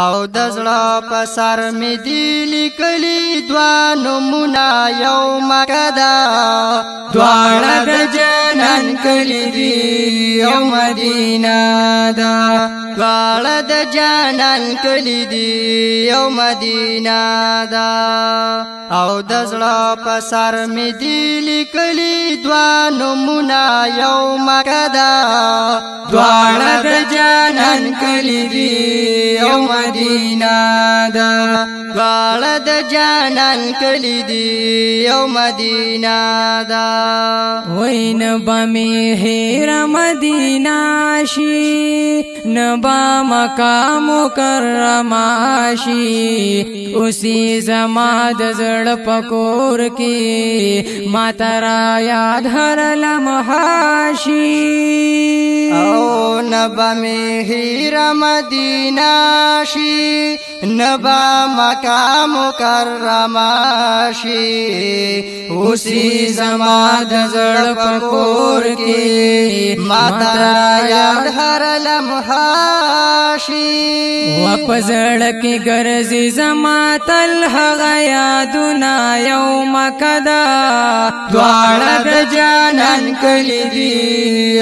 او دزړه په سر می دی لیکلی دوا نمونه یو مکه ده دواړه د جنان کلی دی یو مدینه ده دواړه د جنان کلی دی یو مدینه ده او دزړه په سر می دی لیکلی دوا نمونه یو مکه ده دواړه د جنان کلی دی یو مدینه ده دواړه د جنان کلی دی یو مدینه ده وای نبا می هیر مدینه شي نبا مکه مکرمه شي اوسی زما د زړه پکور کې ما ترا یاد هر لمحه شي او نبا می هیر مدینه شي نبا مکه مکرمه شي اوسی زما د زړه پکور کې ما ترا یاد هر لمحه شي و پزړه کې ګرځي زما تل هغه یادونه یو مکه ده دواړه د جنان کلی دی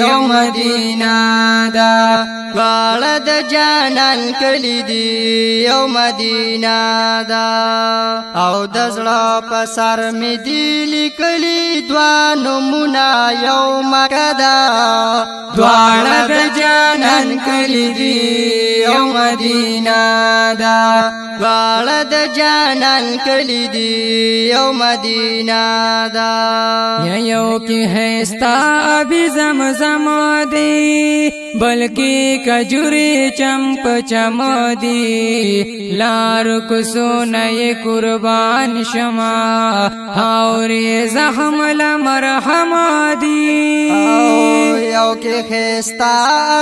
یو مدینه ده دواړه د جنان کلی دی یو مدینه ده او د زړه په سر می دی لیکلی دوا نمونه یو مکه ده دواړه د جنان کلی دی یو مدینه ده دواړه د جنان کلی دی یو مدینه ده یو کې هستا ابي زمزم دی بلکې کجوري چمپ چم دی لار کو سونه قربان شما اور زخم لمرحم دی یو کې خستا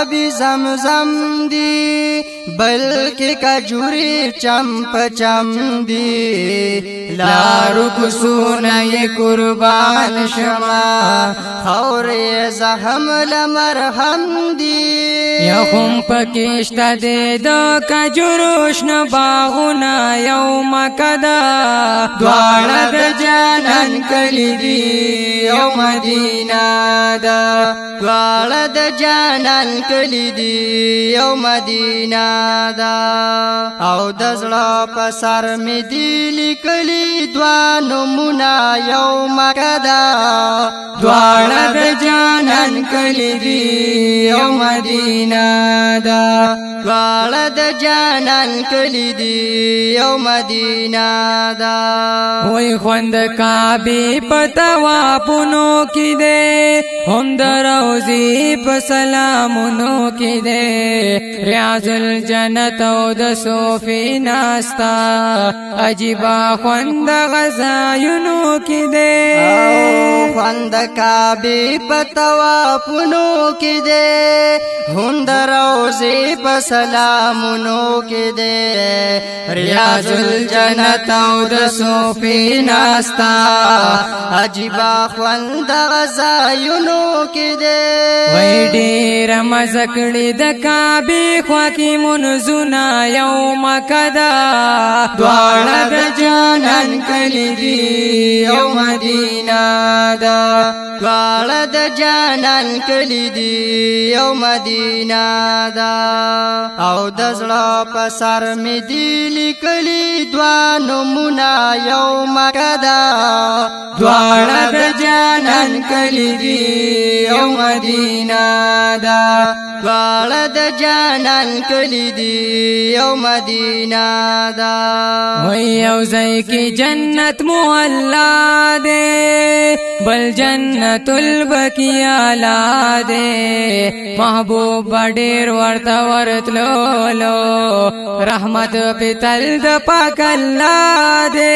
ابي زمزم دی بلکې کجوري چمپ چم دی لار کو سونه قربان شما اور زخم لمرحم دی یا هم پکشتا دے دا کجروش ن باغونا یو مکه ده دواړه د جنان کلی دی یو مدینه ده دواړه د جنان کلی دی یو مدینه ده او د زړه په سر می دی لیکلی دوا نمونه یو مکه ده دواړه د جنان کلی دی یو مدینه ده دواړه د جنان کلی دی یو مدینه ده وای خوند کعبه پتوا پونو کې ده هم دروزی په سلامونو کې ده ریاض الجنت او د صوفی ناستا عجیبا خوند غزایونو کې ده او خوند کعبه پتوا پونو کې ده هم دروزی په سلامونو کې ده ریاض الجنت او د صوفی ناستا عجیبا خوند غزایونو کې ده وای ډېر مزه کړې د کعبه خوا کې منځونه یو مکه ده دواړه د جنان کلی دی یو مدینه ده دواړه د جنان کلی دی یو مدینه ده او د زړه په سر می دی لیکلی دوا نمونه یو مکه ده دواړه د جنان کلی دی یو مدینه ده دواړه د جنان کلی دی یو مدینه ده وای یو ځای کې جنت مولا ده بل جنت البقیع لا ده محبوب ډېر ورته ورتلو رحمت په تل د پاک الله ده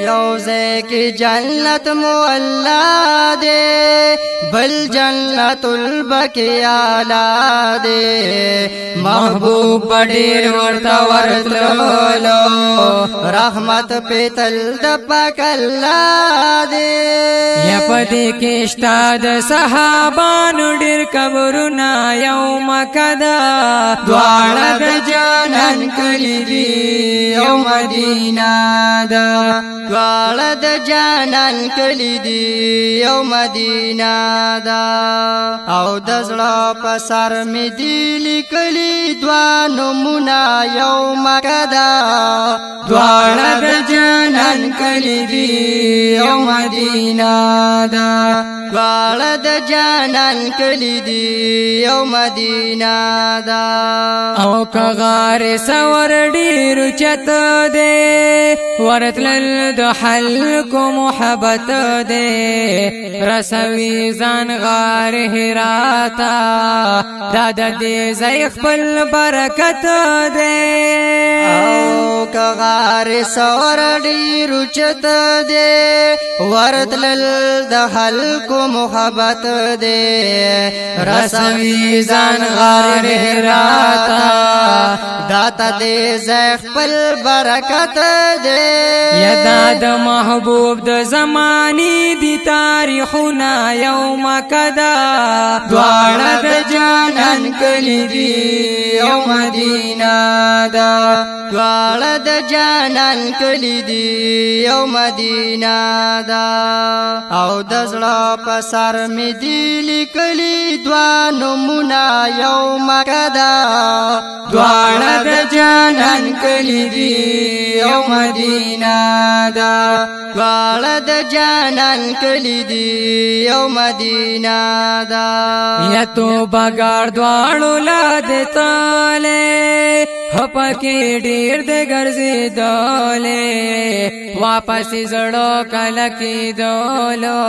یو ځای کې جنت مولا ده بل جنت البقیع لا ده محبوب ډېر ورته ورتلو رحمت په تل د پاک الله ده یا پدې کې شتا د صحابانو ډېر قبرونه یو مکه ده دواړه د جنان کلی دی او مدینه دا دواړه د جانان کلی دی او مدینه دا او د زړه په سر می دی لیکلي دوه نومونه یو مکه دا دواړه د جانان کلی دی او مدینه دا دواړه د جانان کلی دی او مدینه دا او کغار سور ډیر چت دے ورتلل د حلق محبت دے رسوي ځان غار هراتا داد دې زای خپل برکت دے او کغار سور ډیر چت دے ورتلل د حلق محبت دے رسوي ځان غار هراتا داتا دے زای خپل برکت دے یدا د محبوب د زمانی دی تاریخنا یوم کدا دواړه د جانان کلی دی او مدینه دا دواړه د جانان کلی دی او مدینه دا او د زړه په سر می دی لیکلي دوه نومونه یو مکه دا دواړه د جانان کلی دی او مدینه دا دواړه د جانان کلی دی او مدینه دا یا تو بغار دواړو لاد تاله هپکه ډیر د ګرځي داله واپس زړه کله کې دولو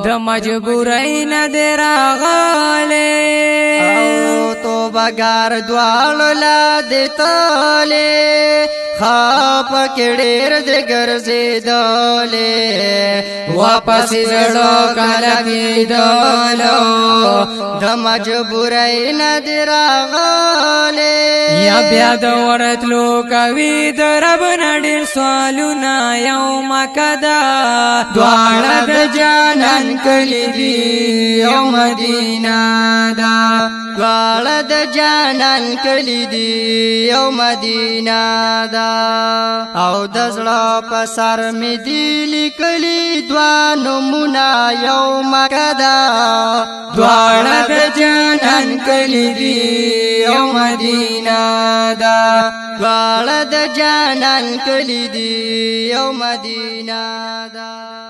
د مجبورای نه دراغاله او تو بغار دواړو لاد تاله خاپ کډیر د ګرځي داله واپس زړه کله کې دولو د مجبورای نه دراغاله یا بیا د ورتلو کوي د رب نډیر سوالونه یوم کدا دواړه د جانان کلی دی او مدینه دا دواړه د جانان کلی دی او مدینه دا او د زړه په سر می دی لیکلي دوه نومونه یو مکه دا دواړه د جانان کلی دی او مدینه دا دواړه د جانان کلی دی او مدینه دا